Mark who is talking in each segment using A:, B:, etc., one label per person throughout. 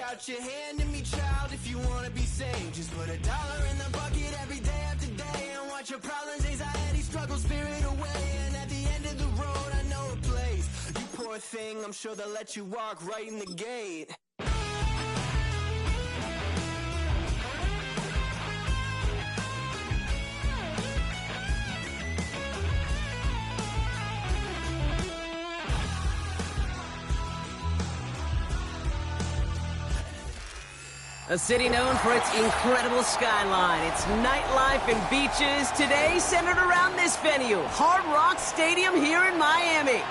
A: out your hand to me, child, if you wanna be saved. Just put $1 in the bucket every day after day and watch your problems, anxiety, struggle, spirit away. And at the end of the road, I know a place. You poor thing, I'm sure they'll let you walk right in the gate.
B: A city known for its incredible skyline, its nightlife and beaches, today centered around this venue, Hard Rock Stadium here in Miami.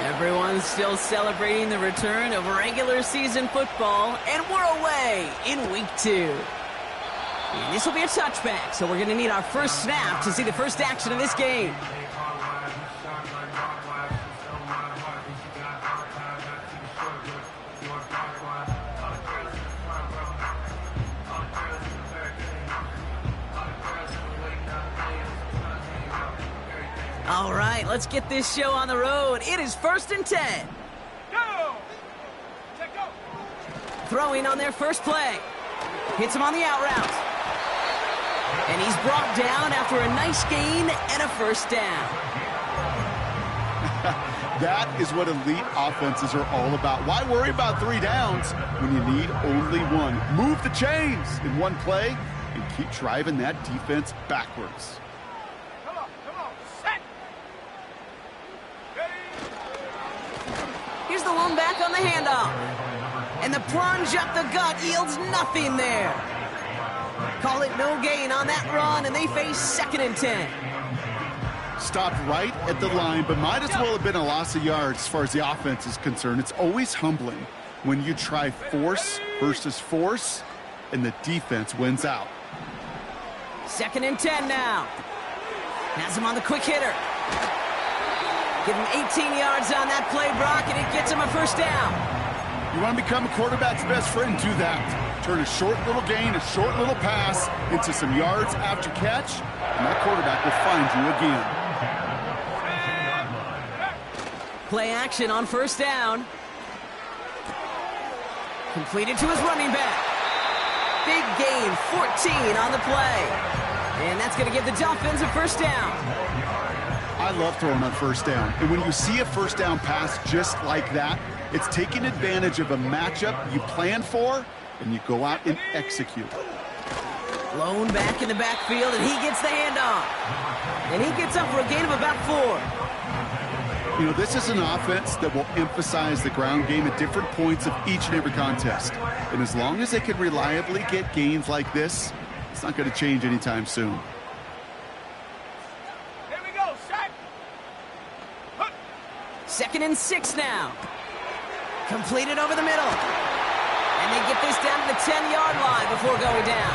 B: Everyone's still celebrating the return of regular season football, and we're away in week 2. And this will be a touchback, so we're going to need our first snap to see the first action of this game. All right, let's get this show on the road. It is 1st and 10.
C: Go!
B: Throwing on their first play. Hits him on the out route. And he's brought down after a nice gain and a first down.
D: That is what elite offenses are all about. Why worry about 3 downs when you need only 1? Move the chains in one play and keep driving that defense backwards.
B: Here's the lone back on the handoff. And the plunge up the gut yields nothing there. Call it no gain on that run, and they face 2nd and 10.
D: Stopped right at the line, but might as well have been a loss of yards as far as the offense is concerned. It's always humbling when you try force versus force, and the defense wins out.
B: 2nd and 10 now. Has him on the quick hitter. Give him 18 yards on that play, Brock, and it gets him a first down.
D: You want to become a quarterback's best friend? Do that. Turn a short little gain, a short little pass into some yards after catch, and that quarterback will find you again.
B: Play action on first down. Completed to his running back. Big gain, 14 on the play. And that's going to give the Dolphins a first down.
D: I love throwing on first down. And when you see a first down pass just like that, it's taking advantage of a matchup you plan for, and you go out and execute.
B: Lone back in the backfield, and he gets the handoff. And he gets up for a gain of about 4.
D: You know, this is an offense that will emphasize the ground game at different points of each and every contest. And as long as they can reliably get gains like this, it's not going to change anytime soon.
B: 2nd and 6 now. Completed over the middle. And they get this down to the 10-yard line before going down.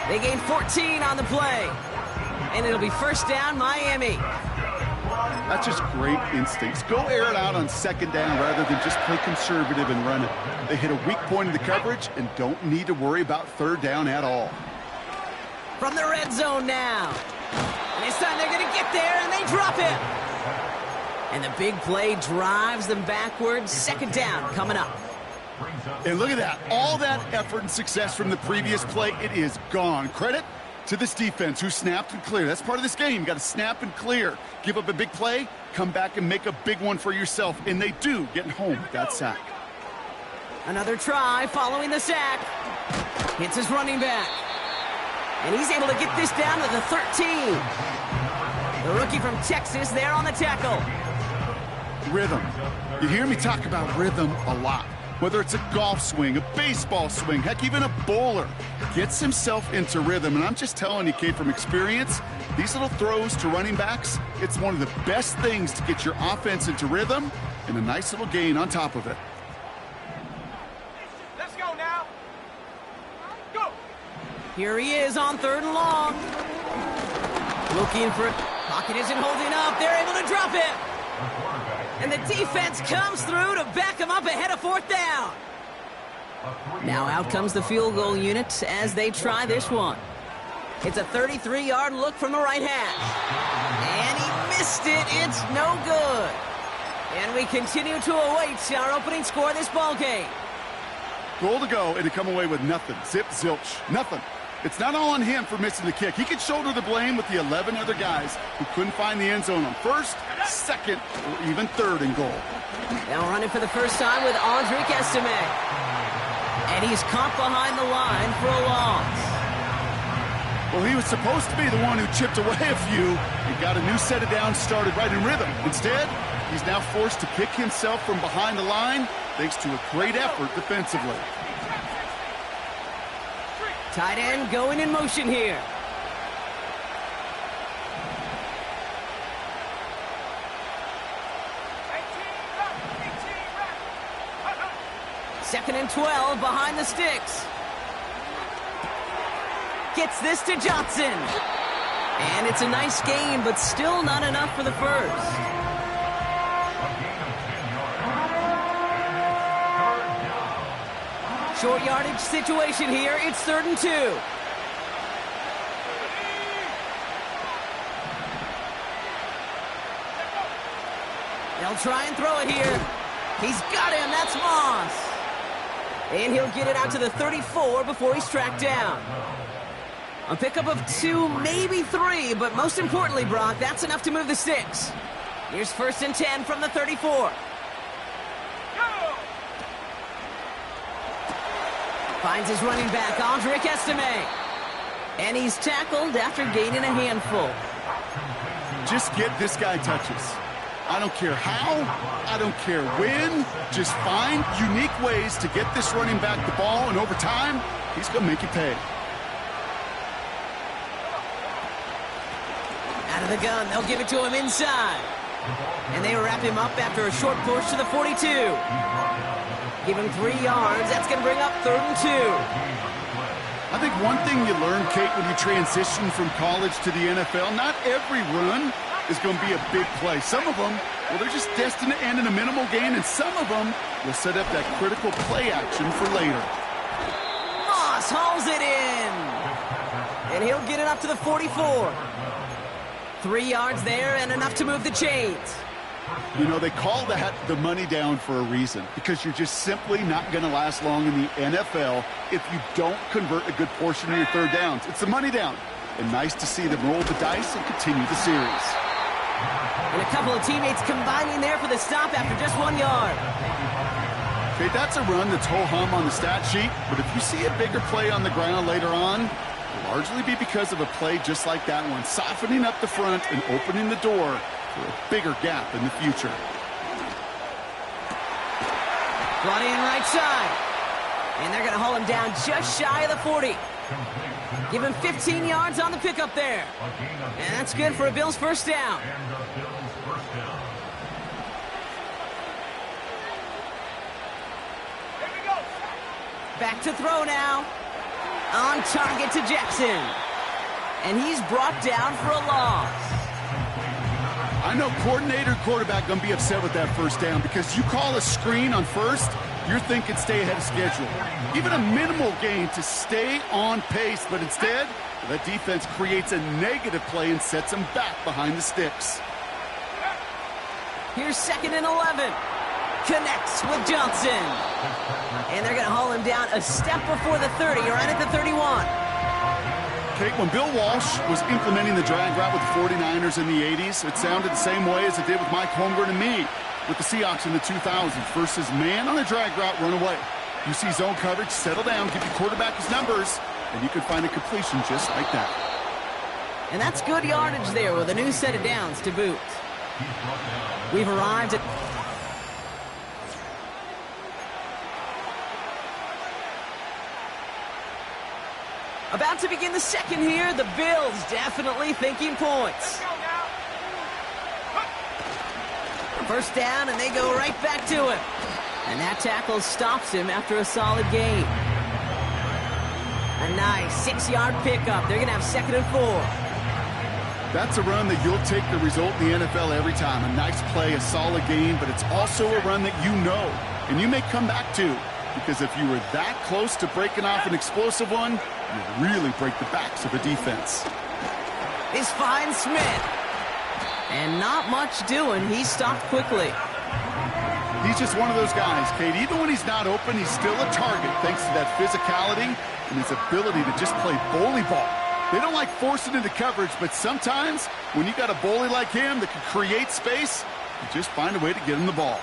B: They gain 14 on the play. And it'll be first down, Miami.
D: That's just great instincts. Go air it out on 2nd down rather than just play conservative and run it. They hit a weak point in the coverage and don't need to worry about 3rd down at all.
B: From the red zone now. And this time they're going to get there, and they drop it. And the big play drives them backwards. 2nd down coming up.
D: And look at that. All that effort and success from the previous play, it is gone. Credit to this defense who snapped and cleared. That's part of this game. You got to snap and clear. Give up a big play, come back and make a big one for yourself. And they do, getting home with that sack.
B: Another try following the sack. Hits his running back. And he's able to get this down to the 13. The rookie from Texas there on the tackle.
D: Rhythm. You hear me talk about rhythm a lot. Whether it's a golf swing, a baseball swing, heck, even a bowler gets himself into rhythm. And I'm just telling you, kid, from experience, these little throws to running backs, it's one of the best things to get your offense into rhythm and a nice little gain on top of it.
C: Let's go now. Go.
B: Here he is on 3rd and long. Looking for it. Pocket isn't holding up. They're able to drop it. And the defense comes through to back them up ahead of fourth down. Now out comes the field goal unit as they try this one. It's a 33-yard look from the right hash. And he missed it. It's no good. And we continue to await our opening score of this ball game.
D: Goal to go, and to come away with nothing. Zip, zilch, nothing. It's not all on him for missing the kick. He can shoulder the blame with the 11 other guys who couldn't find the end zone on first, second, or even third and goal.
B: Now running for the first time with Aesl. And he's caught behind the line for a loss.
D: Well, he was supposed to be the one who chipped away a few and got a new set of downs started right in rhythm. Instead, he's now forced to pick himself from behind the line thanks to a great effort defensively.
B: Tight end going in motion here. Second and 12 behind the sticks. Gets this to Johnson. And it's a nice game, but still not enough for the first. Short yardage situation here. It's 3rd and 2. They'll try and throw it here. He's got him. That's Moss. And he'll get it out to the 34 before he's tracked down. A pickup of 2, maybe 3, but most importantly, Brock, that's enough to move the sticks. Here's 1st and 10 from the 34. Finds his running back, Aesl. And he's tackled after gaining a handful.
D: Just get this guy touches. I don't care how, I don't care when. Just find unique ways to get this running back the ball, and over time, he's going to make you pay.
B: Out of the gun, they'll give it to him inside. And they wrap him up after a short push to the 42. Give him 3 yards. That's going to bring up 3rd and 2.
D: I think one thing you learn, Kate, when you transition from college to the NFL, not every run is going to be a big play. Some of them, well, they're just destined to end in a minimal gain, and some of them will set up that critical play action for later.
B: Moss hauls it in. And he'll get it up to the 44. 3 yards there and enough to move the chains.
D: You know, they call that the money down for a reason, because you're just simply not going to last long in the NFL if you don't convert a good portion of your third downs. It's the money down. And nice to see them roll the dice and continue the series.
B: And a couple of teammates combining there for the stop after just 1 yard.
D: Okay, that's a run that's ho-hum on the stat sheet, but if you see a bigger play on the ground later on, it'll largely be because of a play just like that one, softening up the front and opening the door for a bigger gap in the future.
B: Brought in right side. And they're going to haul him down just shy of the 40. Give him 15 yards on the pickup there. And that's good for a Bills first down. Back to throw now. On target to Jackson. And he's brought down for a loss.
D: I know coordinator and quarterback going to be upset with that first down, because you call a screen on first, you're thinking stay ahead of schedule. Even a minimal gain to stay on pace, but instead, that defense creates a negative play and sets them back behind the sticks.
B: Here's 2nd and 11. Connects with Johnson. And they're going to haul him down a step before the 30, right at the 31.
D: Kate, when Bill Walsh was implementing the drag route with the 49ers in the 80s, it sounded the same way as it did with Mike Holmgren and me with the Seahawks in the 2000s. Versus man on a drag route, run away. You see zone coverage, settle down, give your quarterback his numbers, and you can find a completion just like that.
B: And that's good yardage there with a new set of downs to boot. We've arrived at... About to begin the second here. The Bills definitely thinking points. First down, and they go right back to him. And that tackle stops him after a solid gain. A nice 6-yard pickup. They're going to have 2nd and 4.
D: That's a run that you'll take the result in the NFL every time. A nice play, a solid game, but it's also a run that you know and you may come back to, because if you were that close to breaking off an explosive one, you really break the backs of a defense.
B: This finds Smith. And not much doing. He stopped quickly.
D: He's just one of those guys, Kate. Even when he's not open, he's still a target thanks to that physicality and his ability to just play bully ball. They don't like forcing into coverage, but sometimes when you got a bully like him that can create space, you just find a way to get him the ball.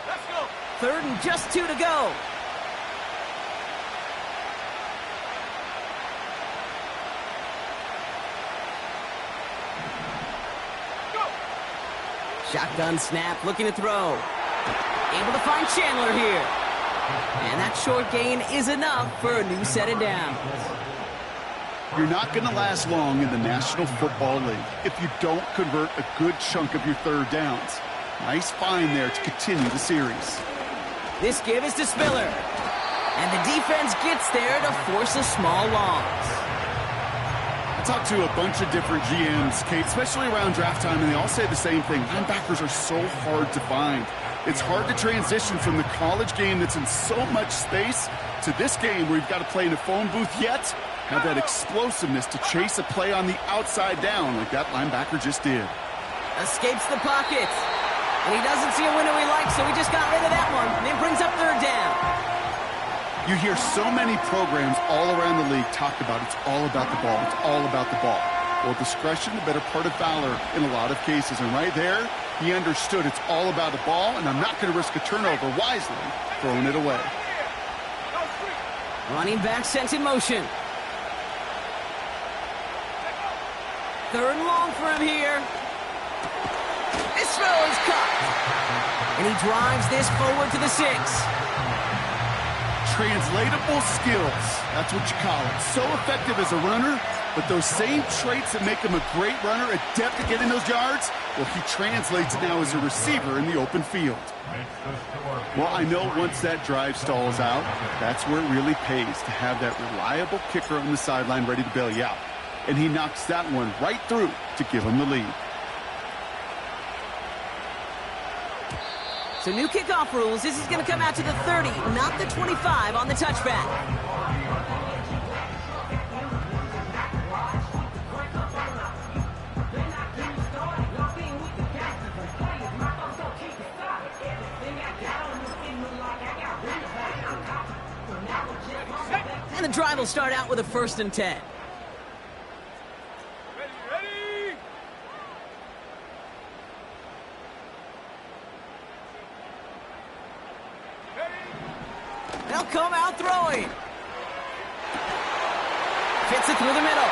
C: Let's go.
B: 3rd and just 2 to go. Shotgun snap, looking to throw. Able to find Chandler here. And that short gain is enough for a new set of downs.
D: You're not going to last long in the National Football League if you don't convert a good chunk of your 3rd downs. Nice find there to continue the series.
B: This give is to Spiller. And the defense gets there to force a small loss.
D: I talked to a bunch of different GMs, Kate, especially around draft time, and they all say the same thing. Linebackers are so hard to find. It's hard to transition from the college game that's in so much space to this game where you've got to play in a phone booth yet have that explosiveness to chase a play on the outside down like that linebacker just did.
B: Escapes the pocket. And he doesn't see a window he likes, so he just got rid of that one. And it brings up 3rd down.
D: You hear so many programs all around the league talk about it's all about the ball, it's all about the ball. Well, discretion, the better part of valor in a lot of cases. And right there, he understood it's all about the ball, and I'm not going to risk a turnover, wisely throwing it away.
B: Running back sent in motion. 3rd and long for him here. This throw is caught. And he drives this forward to the 6.
D: Translatable skills, that's what you call it. So effective as a runner, but those same traits that make him a great runner, adept at getting those yards, well, he translates now as a receiver in the open field. Well, I know once that drive stalls out, that's where it really pays to have that reliable kicker on the sideline ready to bail you out. And he knocks that one right through to give him the lead.
B: So new kickoff rules. This is going to come out to the 30, not the 25 on the touchback. And the drive will start out with a 1st and 10.
C: Ready.
B: They'll come out throwing. Fits it through the middle.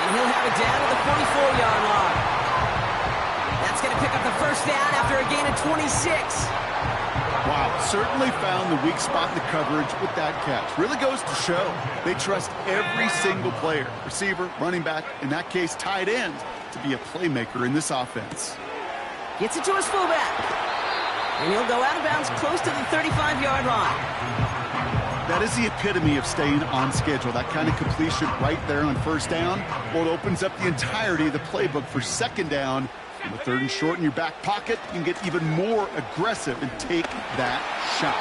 B: And he'll have it down to the 44-yard line. That's going to pick up the 1st down after a gain of 26.
D: Wow, certainly found the weak spot in the coverage with that catch. Really goes to show they trust every single player, receiver, running back, in that case tight end, to be a playmaker in this offense.
B: Gets it to his fullback. And he'll go out of bounds close to the 35-yard line.
D: That is the epitome of staying on schedule. That kind of completion right there on 1st down. Well, it opens up the entirety of the playbook for 2nd down. On the 3rd and short in your back pocket, you can get even more aggressive and take that shot.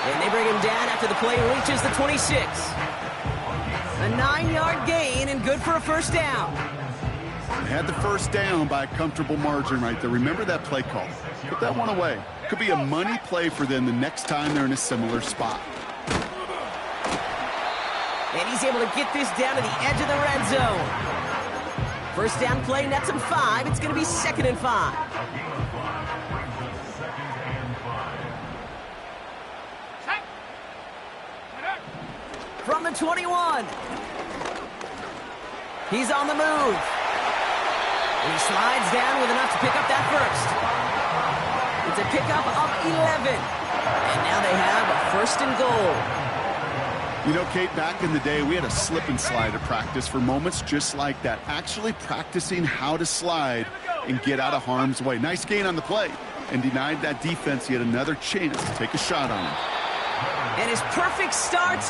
B: And they bring him down after the play reaches the 26. A 9-yard gain and good for a 1st down.
D: They had the 1st down by a comfortable margin right there. Remember that play call. Put that one away. Could be a money play for them the next time they're in a similar spot.
B: And he's able to get this down to the edge of the red zone. 1st down play, nets him 5. It's going to be 2nd and 5. From the 21. He's on the move. And he slides down with enough to pick up that 1st. It's a pickup of 11. And now they have a 1st and goal.
D: You know, Kate, back in the day, we had a slip and slide at practice for moments just like that. Actually practicing how to slide and get out of harm's way. Nice gain on the play and denied that defense yet another chance to take a shot on him.
B: And his perfect start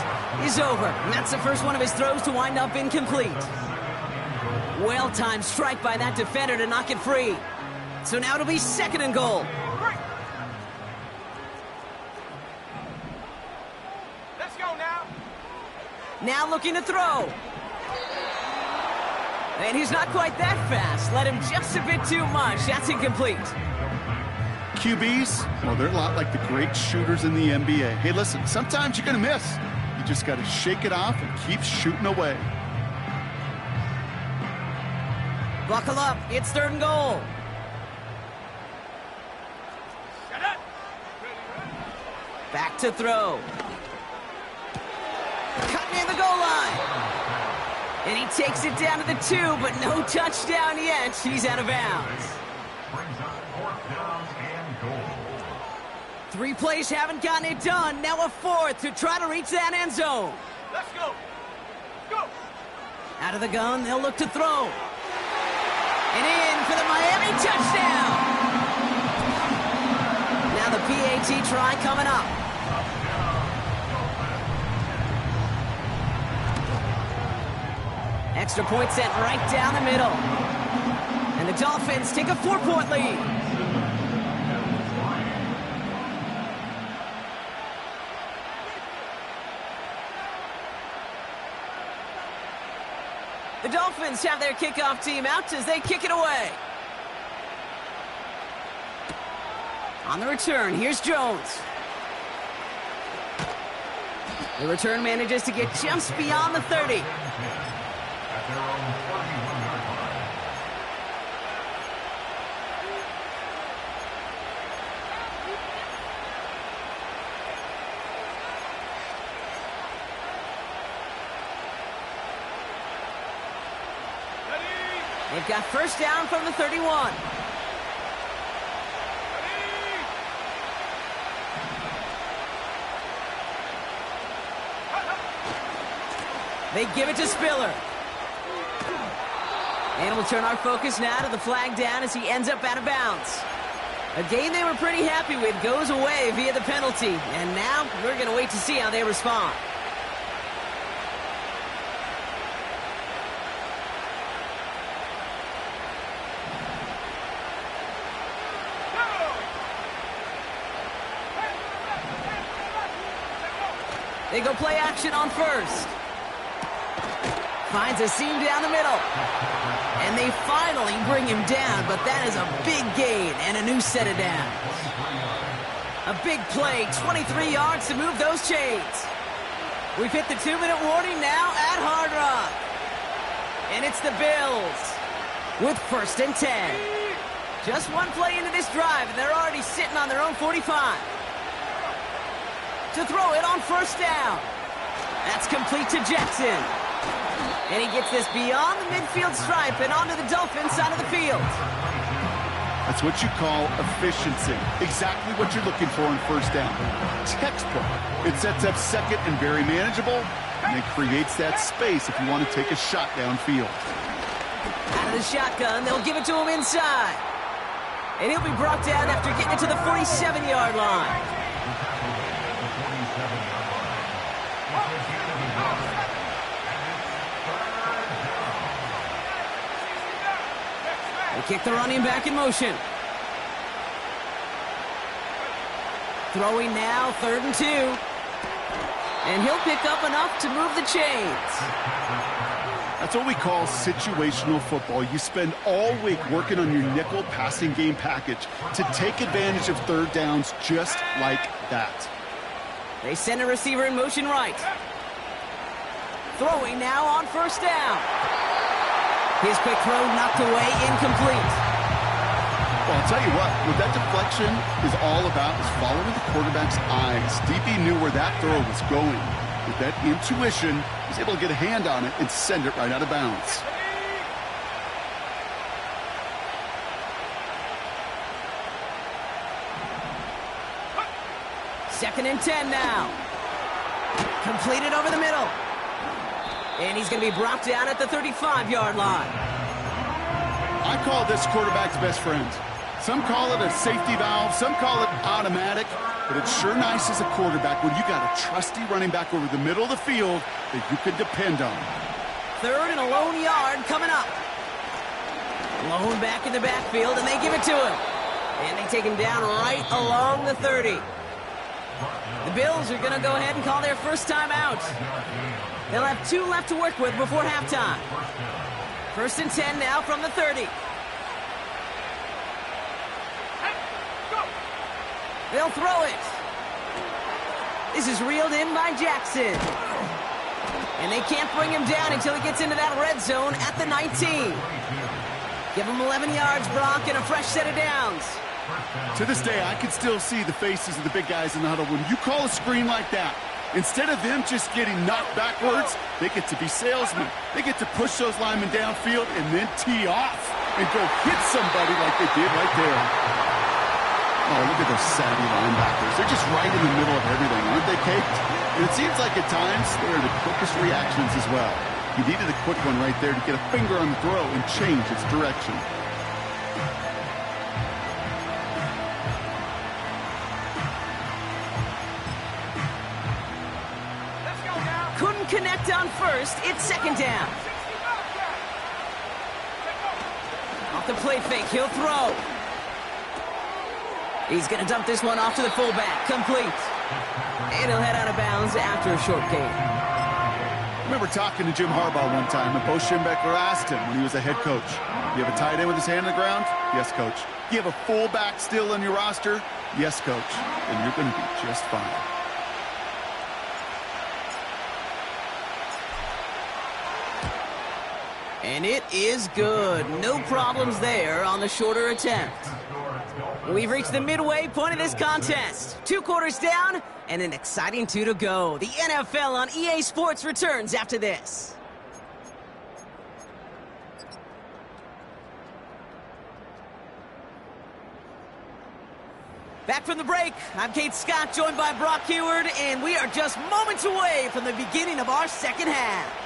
B: is over. And that's the first one of his throws to wind up incomplete. Well-timed strike by that defender to knock it free. So now it'll be 2nd and goal.
C: Let's go now.
B: Now looking to throw. And he's not quite that fast. Let him just a bit too much. That's incomplete.
D: QBs, well, they're a lot like the great shooters in the NBA. Hey, listen, sometimes you're going to miss. You just got to shake it off and keep shooting away.
B: Buckle up. It's 3rd and goal.
C: Get it.
B: Back to throw. Cut near the goal line. And he takes it down to the 2, but no touchdown yet. He's out of bounds. 3 plays haven't gotten it done. Now a 4th to try to reach that end zone.
C: Let's go. Go.
B: Out of the gun, they'll look to throw. And in for the Miami touchdown. Now the PAT try coming up. Extra point set right down the middle. And the Dolphins take a 4-point lead. The Dolphins have their kickoff team out as they kick it away. On the return, here's Jones. The return manages to get just beyond the 30. They've got first down from the 31. They give it to Spiller. And we'll turn our focus now to the flag down as he ends up out of bounds. A game they were pretty happy with goes away via the penalty. And now we're going to wait to see how they respond. They go play action on first. Finds a seam down the middle. And they finally bring him down, but that is a big gain and a new set of downs. A big play, 23 yards to move those chains. We've hit the 2-minute warning now at Hard Rock. And it's the Bills with 1st and 10. Just one play into this drive, and they're already sitting on their own 45. To throw it on first down. That's complete to Jackson. And he gets this beyond the midfield stripe and onto the Dolphins side of the field.
D: That's what you call efficiency. Exactly what you're looking for in first down. Textbook. It sets up second and very manageable, and it creates that space if you want to take a shot downfield.
B: Out of the shotgun, they'll give it to him inside. And he'll be brought down after getting it to the 47-yard line. They kick the running back in motion. Throwing now, 3rd and 2. And he'll pick up enough to move the chains.
D: That's what we call situational football. You spend all week working on your nickel passing game package to take advantage of third downs just like that.
B: They send a receiver in motion right. Throwing now on first down. His quick throw knocked away, incomplete.
D: Well, I'll tell you what that deflection is all about is following the quarterback's eyes. DB knew where that throw was going. With that intuition, he was able to get a hand on it and send it right out of bounds.
B: Second and 10 now. Completed over the middle. And he's going to be brought down at the 35-yard line.
D: I call this quarterback's best friend. Some call it a safety valve, some call it automatic. but it's sure nice as a quarterback when you got a trusty running back over the middle of the field that you can depend on.
B: 3rd and a lone yard coming up. Lone back in the backfield, and they give it to him. And they take him down right along the 30. The Bills are going to go ahead and call their first time out. They'll have 2 left to work with before halftime. 1st and 10 now from the 30. They'll throw it. This is reeled in by Jackson. And they can't bring him down until he gets into that red zone at the 19. Give him 11 yards, Brock, and a fresh set of downs.
D: To this day, I can still see the faces of the big guys in the huddle. When you call a screen like that, instead of them just getting knocked backwards, they get to be salesmen. They get to push those linemen downfield and then tee off and go hit somebody like they did right there. Oh, look at those savvy linebackers. They're just right in the middle of everything, aren't they, Kate? And it seems like at times they're the quickest reactions as well. You needed a quick one right there to get a finger on the throw and change its direction.
C: Let's go now.
B: Couldn't connect on first. It's 2nd down. Off the play fake, he'll throw. He's going to dump this one off to the fullback. Complete. And he'll head out of bounds after a short gain.
D: I remember talking to Jim Harbaugh one time, and Bo Schembechler asked him when he was a head coach, you have a tight end with his hand on the ground? Yes, coach. You have a fullback still on your roster? Yes, coach. And you're going to be just fine.
B: And it is good. No problems there on the shorter attempt. We've reached the midway point of this contest. 2 quarters down and an exciting 2 to go. The NFL on EA Sports returns after this. Back from the break, I'm Kate Scott, joined by Brock Heward, and we are just moments away from the beginning of our second half.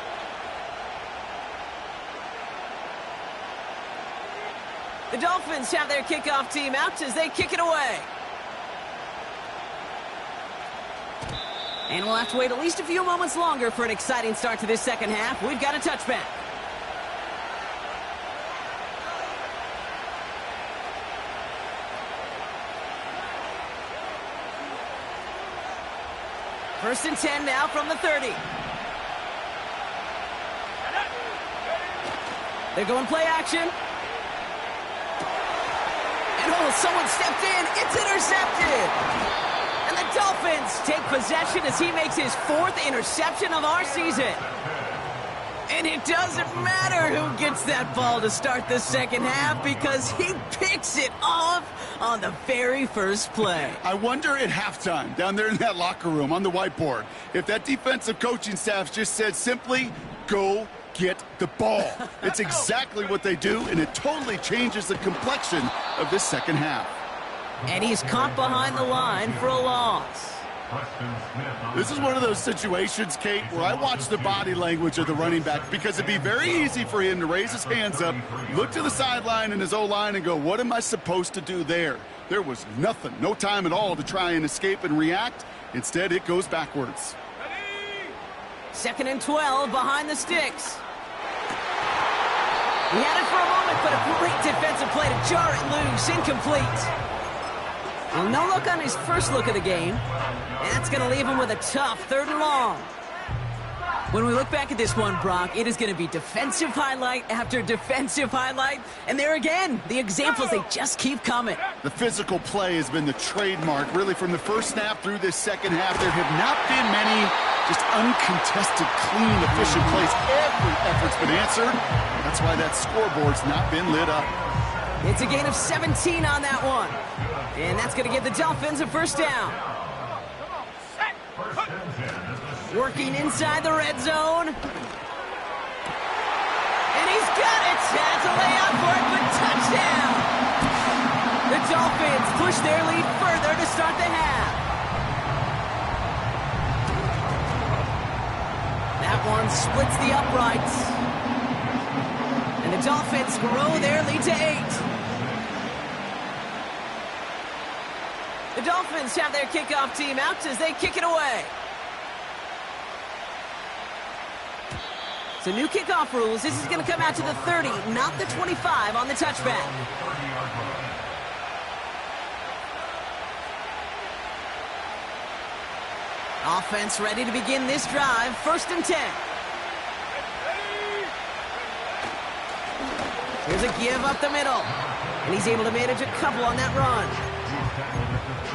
B: The Dolphins have their kickoff team out as they kick it away. And we'll have to wait at least a few moments longer for an exciting start to this second half. We've got a touchback. First and 10 now from the 30. They're going play action. And oh, someone stepped in. It's intercepted. And the Dolphins take possession as he makes his 4th interception of our season. And it doesn't matter who gets that ball to start the second half because he picks it off on the very first play.
D: I wonder at halftime, down there in that locker room on the whiteboard, if that defensive coaching staff just said simply, go get the ball. It's exactly what they do, and it totally changes the complexion of this second half.
B: And he's caught behind the line for a loss.
D: This is one of those situations, Kate, where I watch the body language of the running back because it'd be very easy for him to raise his hands up, look to the sideline and his O-line and go, what am I supposed to do there? There was nothing, no time at all to try and escape and react. Instead, it goes backwards.
B: 2nd and 12 behind the sticks. He had it for a moment, but a great defensive play to jar it loose, incomplete. Well, no look on his first look of the game. And that's going to leave him with a tough 3rd and long. When we look back at this one, Brock, it is going to be defensive highlight after defensive highlight. And there again, the examples, they just keep coming.
D: The physical play has been the trademark, really, from the first snap through this second half. There have not been many just uncontested, clean, efficient plays. Every effort's been answered. That's why that scoreboard's not been lit up.
B: It's a gain of 17 on that one. And that's going to give the Dolphins a first down. Working inside the red zone. And he's got it. Has a layout for it, but touchdown. The Dolphins push their lead further to start the half. That one splits the uprights. And the Dolphins grow their lead to 8. The Dolphins have their kickoff team out as they kick it away. So new kickoff rules. This is going to come out to the 30, not the 25 on the touchback. Offense ready to begin this drive. 1st and 10. Here's a give up the middle. And he's able to manage a couple on that run.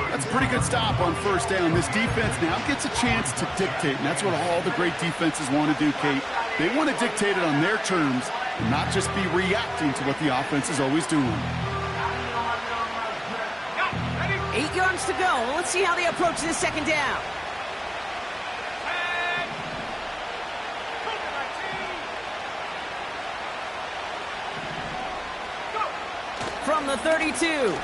D: That's a pretty good stop on 1st down. This defense now gets a chance to dictate, and that's what all the great defenses want to do, Kate. They want to dictate it on their terms and not just be reacting to what the offense is always doing.
B: 8 yards to go. Well, let's see how they approach this 2nd down. From the 32.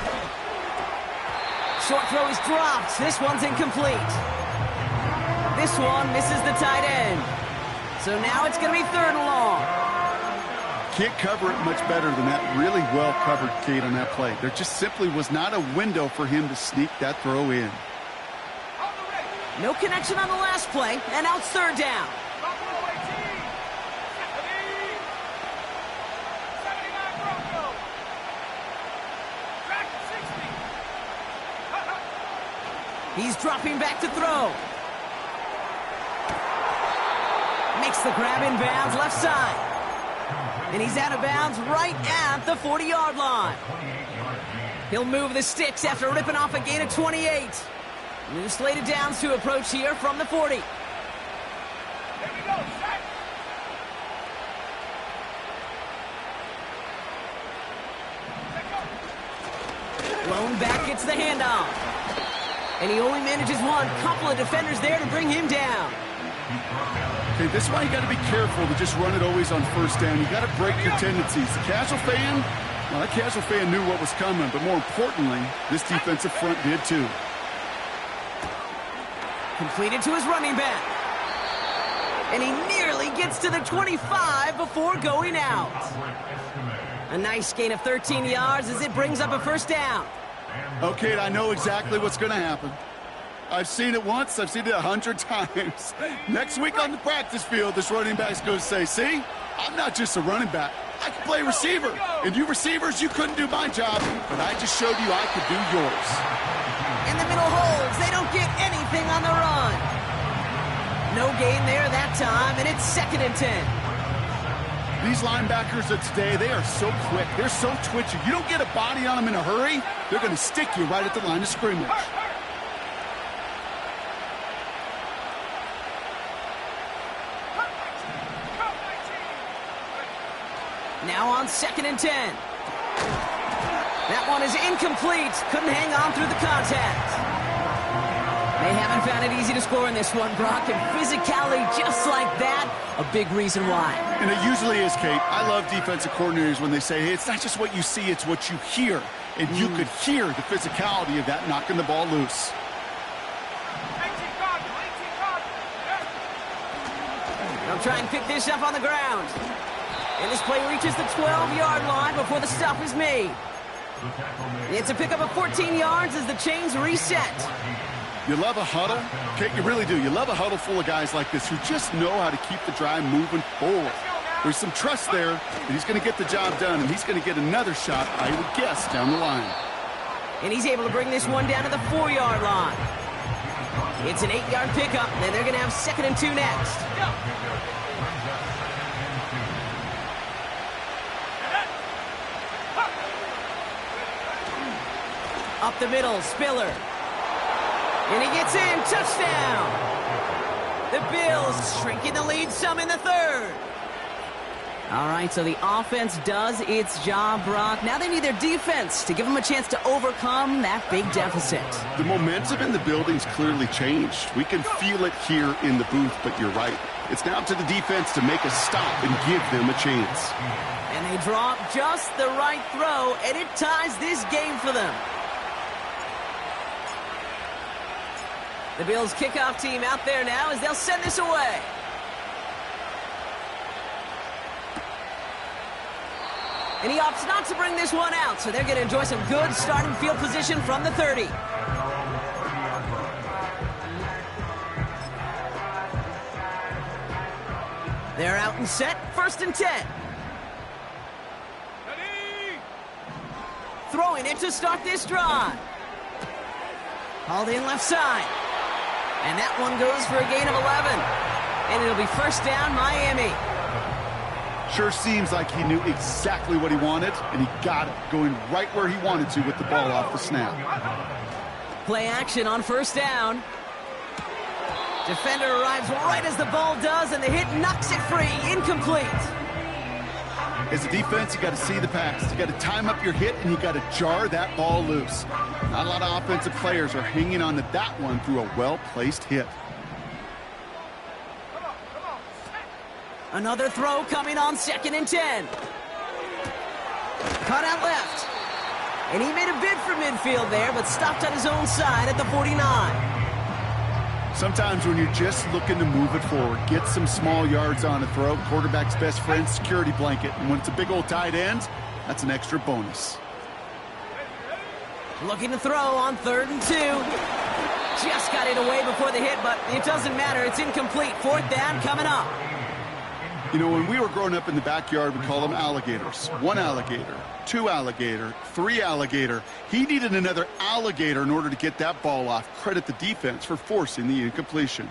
B: Short throw is dropped. This one's incomplete. This one misses the tight end. So now it's going to be 3rd and long.
D: Can't cover it much better than that. Really well covered, Kate, on that play. There just simply was not a window for him to sneak that throw in.
B: No connection on the last play, and now it's 3rd down. He's dropping back to throw. Makes the grab in bounds left side. And he's out of bounds right at the 40-yard line. He'll move the sticks after ripping off a gain of 28. New slated downs to approach here from the 40.
C: Here we go, set.
B: Lone back gets the handoff. And he only manages one. Couple of defenders there to bring him down.
D: Okay, this is why you got to be careful to just run it always on 1st down. You got to break your tendencies. The casual fan, well, that casual fan knew what was coming, but more importantly, this defensive front did too.
B: Completed to his running back. And he nearly gets to the 25 before going out. A nice gain of 13 yards as it brings up a 1st down.
D: Okay, I know exactly what's going to happen. I've seen it once. I've seen it 100 times. Next week on the practice field, this running back's going to say, see, I'm not just a running back. I can play receiver. And you receivers, you couldn't do my job, but I just showed you I could do yours.
B: And the middle holds. They don't get anything on the run. No gain there that time, and it's 2nd and 10.
D: These linebackers of today, they are so quick. They're so twitchy. You don't get a body on them in a hurry, they're going to stick you right at the line of scrimmage.
B: Now on 2nd and 10. That one is incomplete. Couldn't hang on through the contact. They haven't found it easy to score in this one, Brock, and physicality just like that, a big reason why.
D: And it usually is, Kate. I love defensive coordinators when they say, hey, it's not just what you see, it's what you hear. And you could hear the physicality of that knocking the ball loose.
C: 18 guard, 18 guard.
B: They'll try and pick this up on the ground. And this play reaches the 12-yard line before the stop is made. It's a pickup of 14 yards as the chains reset.
D: You love a huddle? Kate, you really do. You love a huddle full of guys like this who just know how to keep the drive moving forward. There's some trust there that he's going to get the job done, and he's going to get another shot, I would guess, down the line.
B: And he's able to bring this one down to the 4-yard line. It's an 8-yard pickup, and they're going to have 2nd and 2 next. Up the middle, Spiller. And he gets in, touchdown! The Bills shrinking the lead some in the 3rd. All right, so the offense does its job, Brock. Now they need their defense to give them a chance to overcome that big deficit.
D: The momentum in the building's clearly changed. We can feel it here in the booth, but you're right. It's now up to the defense to make a stop and give them a chance.
B: And they draw up just the right throw, and it ties this game for them. The Bills' kickoff team out there now as they'll send this away. And he opts not to bring this one out, so they're going to enjoy some good starting field position from the 30. They're out and set, 1st and 10.
C: Ready?
B: Throwing it to start this drive. Hauled in left side. And that one goes for a gain of 11. And it'll be 1st down, Miami.
D: Sure seems like he knew exactly what he wanted, and he got it, going right where he wanted to with the ball off the snap.
B: Play action on 1st down. Defender arrives right as the ball does, and the hit knocks it free. Incomplete.
D: As a defense, you got to see the pass. You got to time up your hit, and you got to jar that ball loose. Not a lot of offensive players are hanging on to that one through a well-placed hit.
B: Another throw coming on 2nd and 10. Cut out left. And he made a bid for midfield there, but stopped on his own side at the 49.
D: Sometimes when you're just looking to move it forward, get some small yards on a throw, quarterback's best friend, security blanket. And when it's a big old tight end, that's an extra bonus.
B: Looking to throw on 3rd and 2. Just got it away before the hit, but it doesn't matter. It's incomplete. 4th down coming up.
D: You know, when we were growing up in the backyard, we call them alligators. 1 alligator, 2 alligator, 3 alligator. He needed another alligator in order to get that ball off. Credit the defense for forcing the incompletion.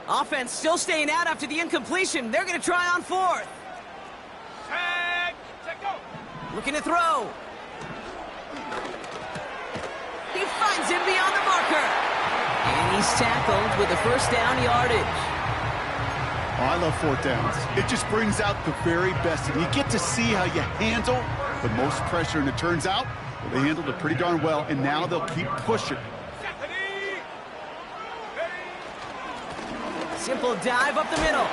B: Offense still staying out after the incompletion. They're going to try on 4th.
C: Set, go.
B: Looking to throw. He finds him beyond the marker. And he's tackled with the 1st down yardage.
D: Oh, I love 4th downs. It just brings out the very best. And you get to see how you handle the most pressure. And it turns out, well, they handled it pretty darn well. And now they'll keep pushing.
C: Ready?
B: Simple dive up the middle.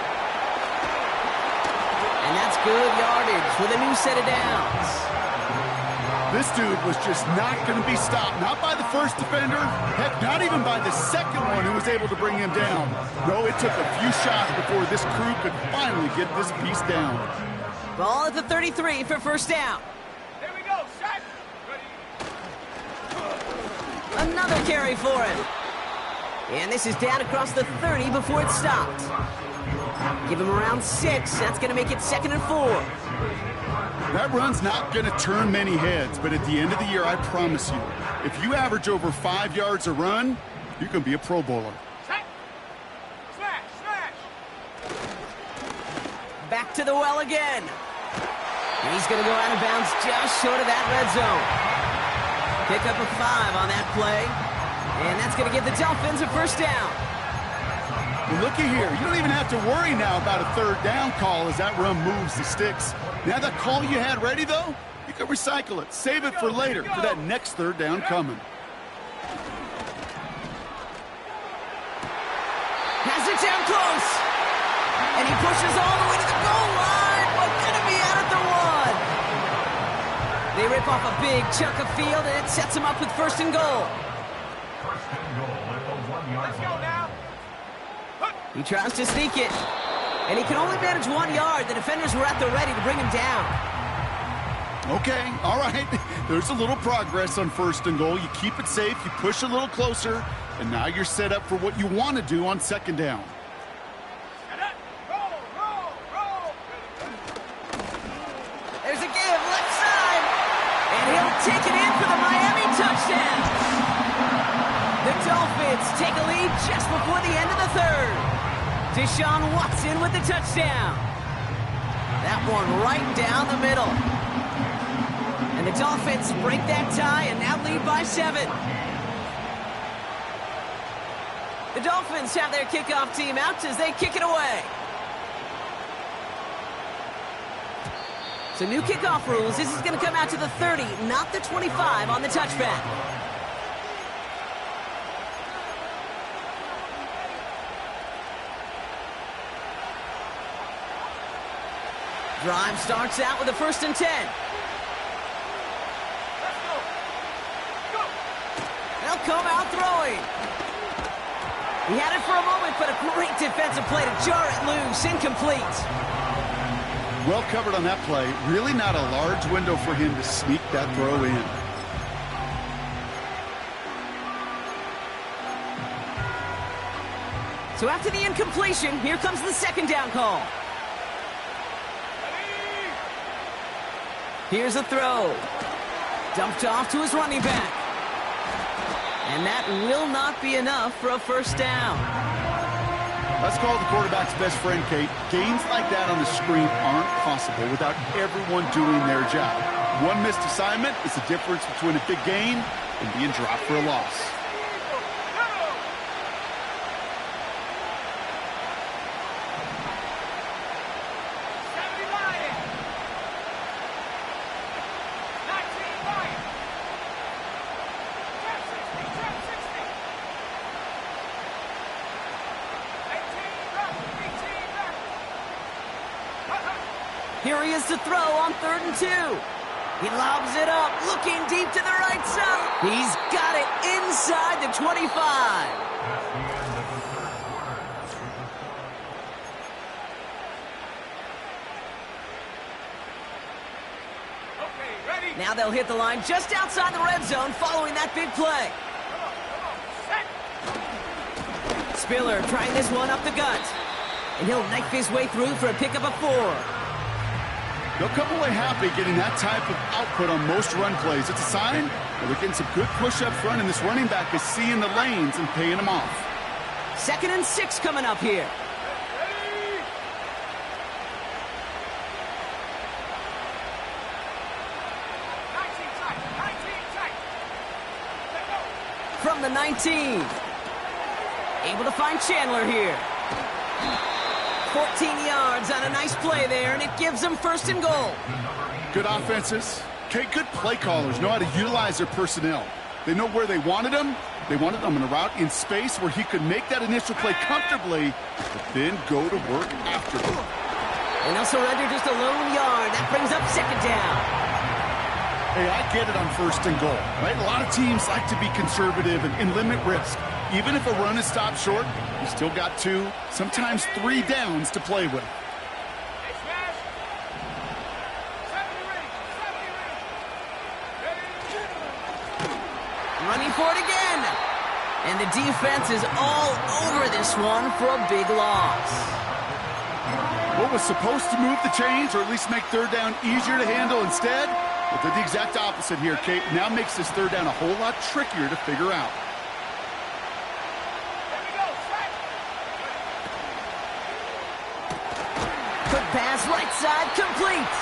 B: And that's good yardage with a new set of downs.
D: This dude was just not going to be stopped. Not by the first defender. Heck, not even by the second one who was able to bring him down. No, it took a few shots before this crew could finally get this piece down.
B: Ball at the 33 for 1st down.
C: Here we go. Set. Ready?
B: Another carry for him. And this is down across the 30 before it's stopped. Give him around 6. That's going to make it 2nd and 4.
D: That run's not going to turn many heads, but at the end of the year, I promise you, if you average over 5 yards a run, you can be a Pro Bowler.
C: Set. Smash, smash.
B: Back to the well again. And he's going to go out of bounds just short of that red zone. Pick up a 5 on that play. And that's going to give the Dolphins a 1st down.
D: Well, looky here. You don't even have to worry now about a 3rd down call as that run moves the sticks. Now that call you had ready, though, you can recycle it. Save it for later for that next 3rd down coming.
B: Has it down close. And he pushes all the way to the goal line. But going to be out at the 1. They rip off a big chunk of field, and it sets him up with 1st and goal.
C: Let's go now.
B: He tries to sneak it. And he can only manage 1 yard. The defenders were at the ready to bring him down.
D: Okay, all right. There's a little progress on 1st and goal. You keep it safe, you push a little closer, and now you're set up for what you want to do on 2nd down.
C: Roll, roll, roll.
B: There's a give, left side. And he'll take it in for the Miami touchdown. The Dolphins take a lead just before the end of the 3rd. Deshaun Watson with the touchdown. That one right down the middle. And the Dolphins break that tie and now lead by 7. The Dolphins have their kickoff team out as they kick it away. So new kickoff rules. This is going to come out to the 30, not the 25 on the touchback. Drive starts out with a 1st and 10.
C: Let's go. Go.
B: They'll come out throwing. He had it for a moment, but a great defensive play to jar it loose. Incomplete.
D: Well covered on that play. Really not a large window for him to sneak that throw in.
B: So after the incompletion, here comes the second down call. Here's a throw. Dumped off to his running back. And that will not be enough for a first down.
D: That's called the quarterback's best friend, Kate. Gains like that on the screen aren't possible without everyone doing their job. One missed assignment is the difference between a big gain and being dropped for a loss.
B: Here he is to throw on 3rd and 2. He lobs it up, looking deep to the right side. He's got it inside the 25.
C: Okay, ready?
B: Now they'll hit the line just outside the red zone following that big play. Spiller trying this one up the gut. And he'll knife his way through for a pickup of 4.
D: They'll come away happy getting that type of output on most run plays. It's a sign that they're getting some good push up front, and this running back is seeing the lanes and paying them off.
B: 2nd and 6 coming up here.
C: Ready? 19 tight, 19 tight. Let go.
B: From the 19. Able to find Chandler here. 14 yards on a nice play there, and it gives them 1st and goal.
D: Good offenses. Okay, good play callers know how to utilize their personnel. They know where they wanted them. They wanted them in a route in space where he could make that initial play comfortably, but then go to work after it.
B: And they'll surrender just a lone yard. That brings up 2nd down.
D: Hey, I get it on 1st and goal, right? A lot of teams like to be conservative and limit risk. Even if a run is stopped short, you still got 2, sometimes 3 downs to play with.
C: Hey, smash. 70 ready. 70 ready. Ready?
B: Running for it again. And the defense is all over this one for a big loss.
D: What was supposed to move the chains, or at least make 3rd down easier to handle instead? Well, did the exact opposite here, Kate. Now makes this 3rd down a whole lot trickier to figure out.
C: Here we go. Strike.
B: Quick pass, right side, complete.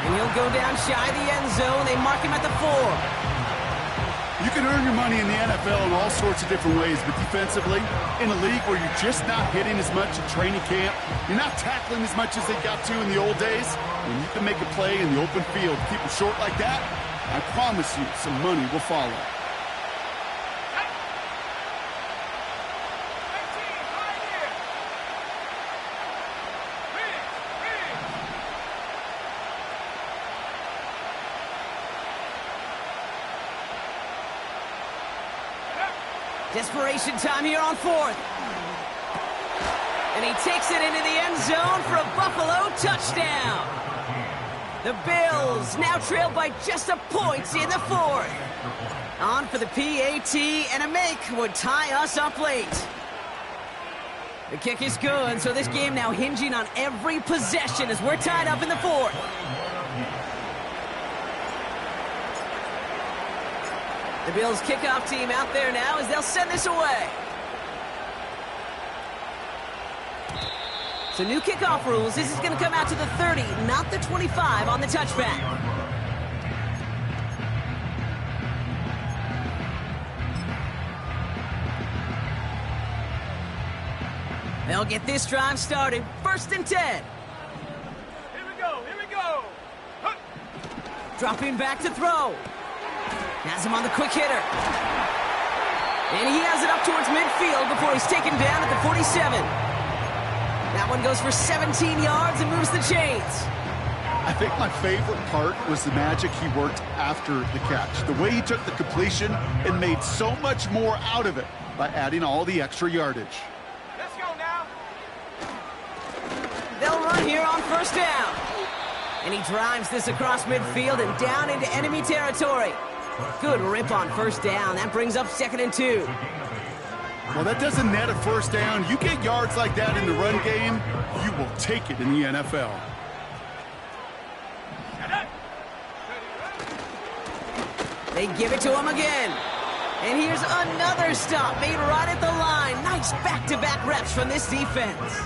B: And he'll go down shy of the end zone. They mark him at the 4.
D: You can earn your money in the NFL in all sorts of different ways, but defensively, in a league where you're just not hitting as much in training camp, you're not tackling as much as they got to in the old days, when you can make a play in the open field, keep it short like that, I promise you some money will follow.
C: 18, right here. Read.
B: Desperation time here on 4th. And he takes it into the end zone for a Buffalo touchdown. The Bills now trail by just a point in the 4th. On for the PAT, and a make would tie us up late. The kick is good, so this game now hinging on every possession as we're tied up in the 4th. The Bills kickoff team out there now as they'll send this away. So new kickoff rules. This is going to come out to the 30, not the 25 on the touchback. They'll get this drive started. 1st and 10.
C: Here we go. Here we go. Huh.
B: Dropping back to throw. Has him on the quick hitter. And he has it up towards midfield before he's taken down at the 47. That one goes for 17 yards and moves the chains.
D: I think my favorite part was the magic he worked after the catch. The way he took the completion and made so much more out of it by adding all the extra yardage.
C: Let's go now.
B: They'll run here on 1st down. And he drives this across midfield and down into enemy territory. Good rip on first down. That brings up 2nd and 2.
D: Well, that doesn't net a first down. You get yards like that in the run game, you will take it in the NFL.
B: They give it to him again. And here's another stop made right at the line. Nice back-to-back reps from this defense.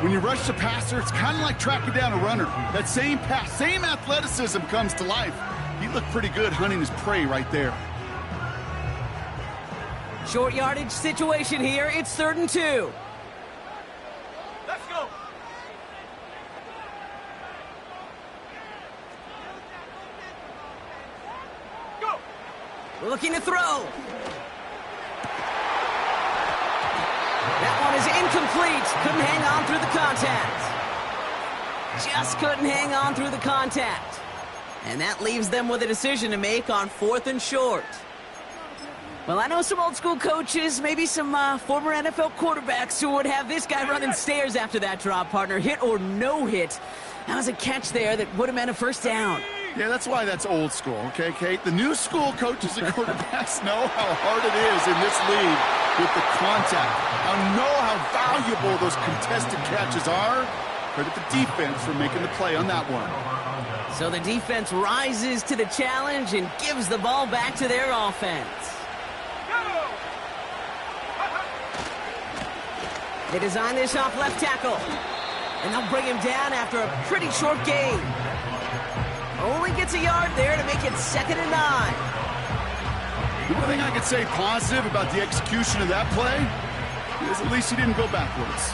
D: When you rush the passer, it's kind of like tracking down a runner. That same pass, same athleticism comes to life. He looked pretty good hunting his prey right there.
B: Short yardage situation here. It's 3rd and 2.
C: Let's go. Go.
B: Looking to throw. That one is incomplete. Couldn't hang on through the contact. Just couldn't hang on through the contact. And that leaves them with a decision to make on 4th and short. Well, I know some old school coaches, maybe some former NFL quarterbacks who would have this guy running stairs after that drop, partner. Hit or no hit. That was a catch there that would have meant a first down.
D: Yeah, that's why that's old school, okay, Kate? The new school coaches and quarterbacks know how hard it is in this league with the contact. I know how valuable those contested catches are. Credit the defense for making the play on that one.
B: So the defense rises to the challenge and gives the ball back to their offense. They design this off left tackle. And they'll bring him down after a pretty short gain. Only gets a yard there to make it 2nd and 9.
D: The one thing I could say positive about the execution of that play is at least he didn't go backwards.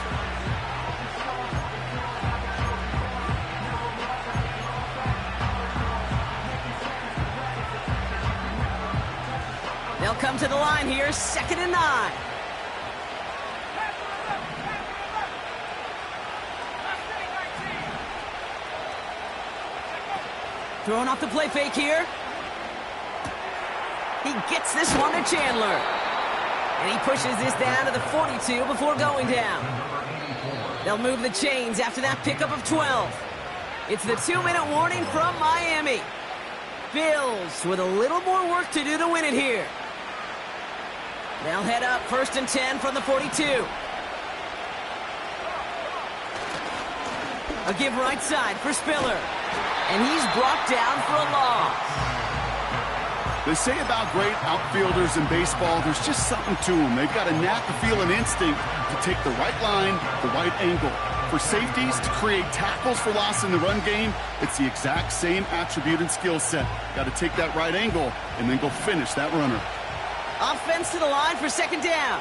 B: They'll come to the line here, 2nd and 9. Throwing off the play fake here. He gets this one to Chandler. And he pushes this down to the 42 before going down. They'll move the chains after that pickup of 12. It's the 2-minute warning from Miami. Bills with a little more work to do to win it here. They'll head up 1st and 10 from the 42. A give right side for Spiller. And he's brought down for a loss.
D: They say about great outfielders in baseball, there's just something to them. They've got a knack, a feel, an instinct to take the right line, the right angle. For safeties to create tackles for loss in the run game, it's the exact same attribute and skill set. Got to take that right angle and then go finish that runner.
B: Offense to the line for 2nd down.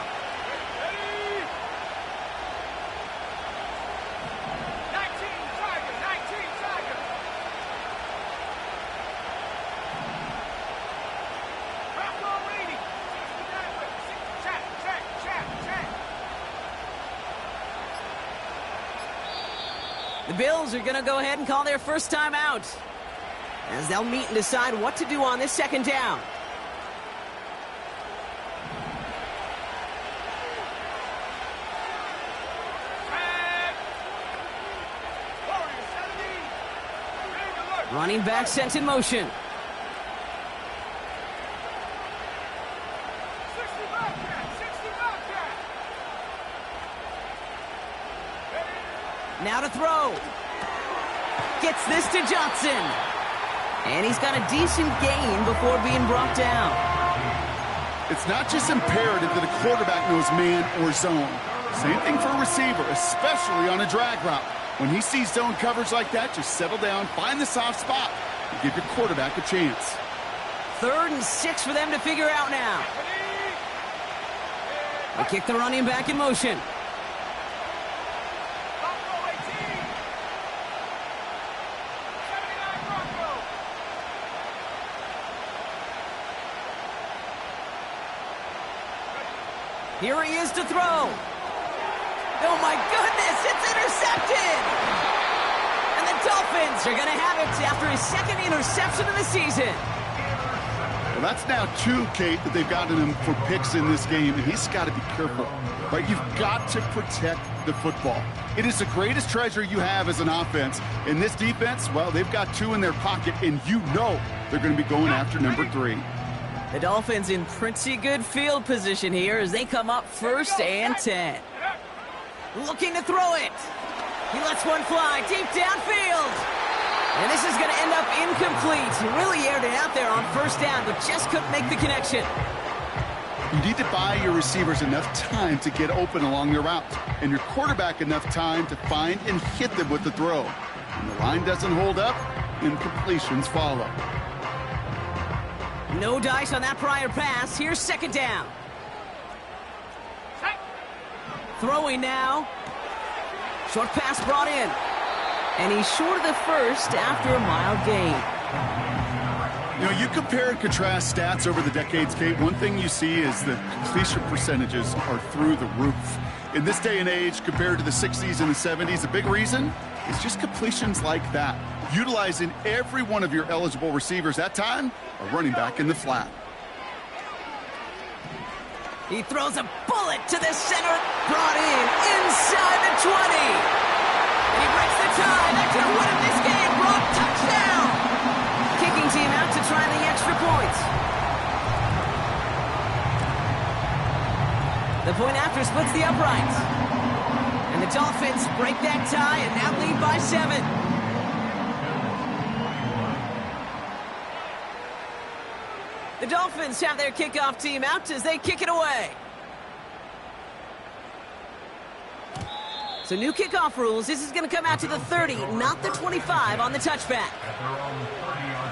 B: The Bills are going to go ahead and call their first time out, as they'll meet and decide what to do on this 2nd down. Running back sent in motion. Now to throw. Gets this to Johnson. And he's got a decent gain before being brought down.
D: It's not just imperative that a quarterback knows man or zone. Same thing for a receiver, especially on a drag route. When he sees zone coverage like that, just settle down, find the soft spot, and give your quarterback a chance.
B: 3rd and 6 for them to figure out now. They kick the running back in motion. Here he is to throw. Oh my goodness, it's intercepted! And the Dolphins are going to have it after his 2nd interception of the season.
D: Well, that's now 2, Kate, that they've gotten him for picks in this game, and he's got to be careful. Right? You've got to protect the football. It is the greatest treasure you have as an offense. In this defense, well, they've got 2 in their pocket, and you know they're going to be going after number 3.
B: The Dolphins in pretty good field position here as they come up 1st and 10. Looking to throw it. He lets one fly deep downfield. And this is going to end up incomplete. He really aired it out there on 1st down, but just couldn't make the connection.
D: You need to buy your receivers enough time to get open along their route, and your quarterback enough time to find and hit them with the throw. When the line doesn't hold up, incompletions follow.
B: No dice on that prior pass. Here's 2nd down. Throwing now. Short pass brought in. And he's short of the 1st after a mild gain.
D: You know, you compare and contrast stats over the decades, Kate. One thing you see is that completion percentages are through the roof. In this day and age, compared to the 60s and the 70s, the big reason is just completions like that. Utilizing every one of your eligible receivers. That time, a running back in the flat.
B: He throws a bullet to the center. Brought in inside the 20. And he breaks the tie. That could have won him this game. Brock, touchdown. Kicking team out to try the extra point. The point after splits the uprights. And the Dolphins break that tie and now lead by 7. The Dolphins have their kickoff team out as they kick it away. So new kickoff rules. This is going to come out to the 30, not the 25 on the touchback.
E: At their own 30-yard